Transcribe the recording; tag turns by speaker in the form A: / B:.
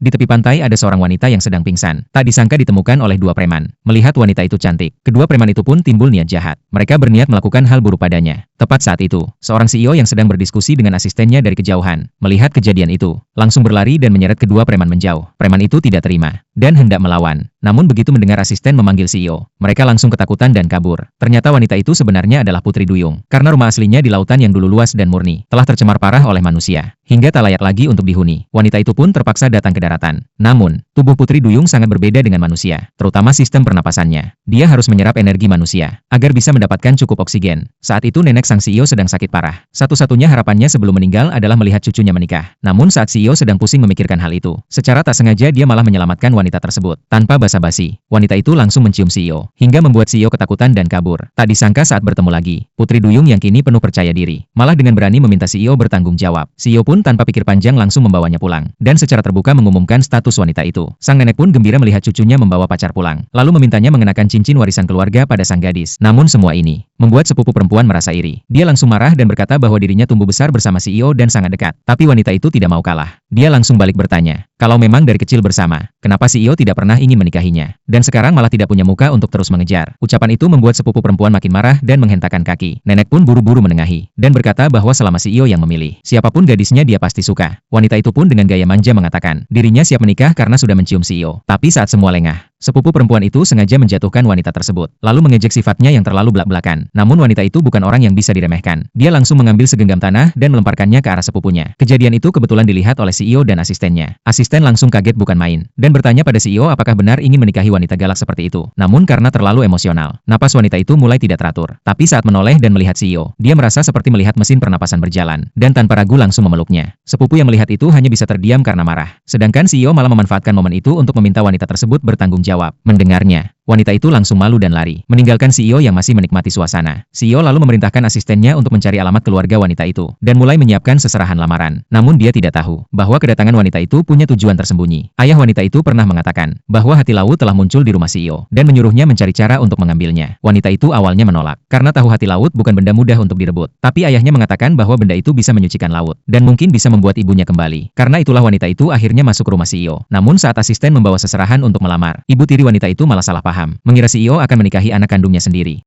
A: Di tepi pantai ada seorang wanita yang sedang pingsan. Tak disangka ditemukan oleh dua preman. Melihat wanita itu cantik, kedua preman itu pun timbul niat jahat. Mereka berniat melakukan hal buruk padanya. Tepat saat itu, seorang CEO yang sedang berdiskusi dengan asistennya dari kejauhan, melihat kejadian itu, langsung berlari dan menyeret kedua preman menjauh. Preman itu tidak terima dan hendak melawan. Namun begitu mendengar asisten memanggil CEO, mereka langsung ketakutan dan kabur. Ternyata wanita itu sebenarnya adalah Putri Duyung, karena rumah aslinya di lautan yang dulu luas dan murni, telah tercemar parah oleh manusia, hingga tak layak lagi untuk dihuni. Wanita itu pun terpaksa datang ke daratan. Namun, tubuh Putri Duyung sangat berbeda dengan manusia, terutama sistem pernapasannya. Dia harus menyerap energi manusia, agar bisa mendapatkan cukup oksigen. Saat itu nenek sang CEO sedang sakit parah. Satu-satunya harapannya sebelum meninggal adalah melihat cucunya menikah. Namun saat CEO sedang pusing memikirkan hal itu, secara tak sengaja dia malah menyelamatkan wanita tersebut. Tanpa basa-basi, wanita itu langsung mencium CEO, hingga membuat CEO ketakutan dan kabur. Tak disangka saat bertemu lagi, Putri Duyung yang kini penuh percaya diri, malah dengan berani meminta CEO bertanggung jawab. CEO pun tanpa pikir panjang langsung membawanya pulang, dan secara terbuka mengumumkan status wanita itu. Sang nenek pun gembira melihat cucunya membawa pacar pulang, lalu memintanya mengenakan cincin warisan keluarga pada sang gadis. Namun semua ini membuat sepupu perempuan merasa iri. Dia langsung marah dan berkata bahwa dirinya tumbuh besar bersama CEO dan sangat dekat. Tapi wanita itu tidak mau kalah. Dia langsung balik bertanya, kalau memang dari kecil bersama, kenapa CEO tidak pernah ingin menikahinya? Dan sekarang malah tidak punya muka untuk terus mengejar. Ucapan itu membuat sepupu perempuan makin marah dan menghentakkan kaki. Nenek pun buru-buru menengahi, dan berkata bahwa selama CEO yang memilih, siapapun gadisnya dia pasti suka. Wanita itu pun dengan gaya manja mengatakan, dirinya siap menikah karena sudah mencium CEO. Tapi saat semua lengah, sepupu perempuan itu sengaja menjatuhkan wanita tersebut, lalu mengejek sifatnya yang terlalu belak-belakan. Namun wanita itu bukan orang yang bisa diremehkan. Dia langsung mengambil segenggam tanah dan melemparkannya ke arah sepupunya. Kejadian itu kebetulan dilihat oleh CEO dan asistennya. Asisten langsung kaget bukan main, dan bertanya pada CEO apakah benar ingin menikahi wanita galak seperti itu. Namun karena terlalu emosional, napas wanita itu mulai tidak teratur. Tapi saat menoleh dan melihat CEO, dia merasa seperti melihat mesin pernapasan berjalan, dan tanpa ragu langsung memeluknya. Sepupu yang melihat itu hanya bisa terdiam karena marah. Sedangkan CEO malah memanfaatkan momen itu untuk meminta wanita tersebut bertanggung jawab. Mendengarnya, wanita itu langsung malu dan lari, meninggalkan CEO yang masih menikmati suasana. CEO lalu memerintahkan asistennya untuk mencari alamat keluarga wanita itu, dan mulai menyiapkan seserahan lamaran. Namun dia tidak tahu, bahwa kedatangan wanita itu punya tujuan tersembunyi. Ayah wanita itu pernah mengatakan, bahwa hati laut telah muncul di rumah CEO, dan menyuruhnya mencari cara untuk mengambilnya. Wanita itu awalnya menolak, karena tahu hati laut bukan benda mudah untuk direbut. Tapi ayahnya mengatakan bahwa benda itu bisa menyucikan laut, dan mungkin bisa membuat ibunya kembali. Karena itulah wanita itu akhirnya masuk rumah CEO. Namun saat asisten membawa seserahan untuk melamar, ibu tiri wanita itu malah salah paham, mengira CEO akan menikahi anak kandungnya sendiri.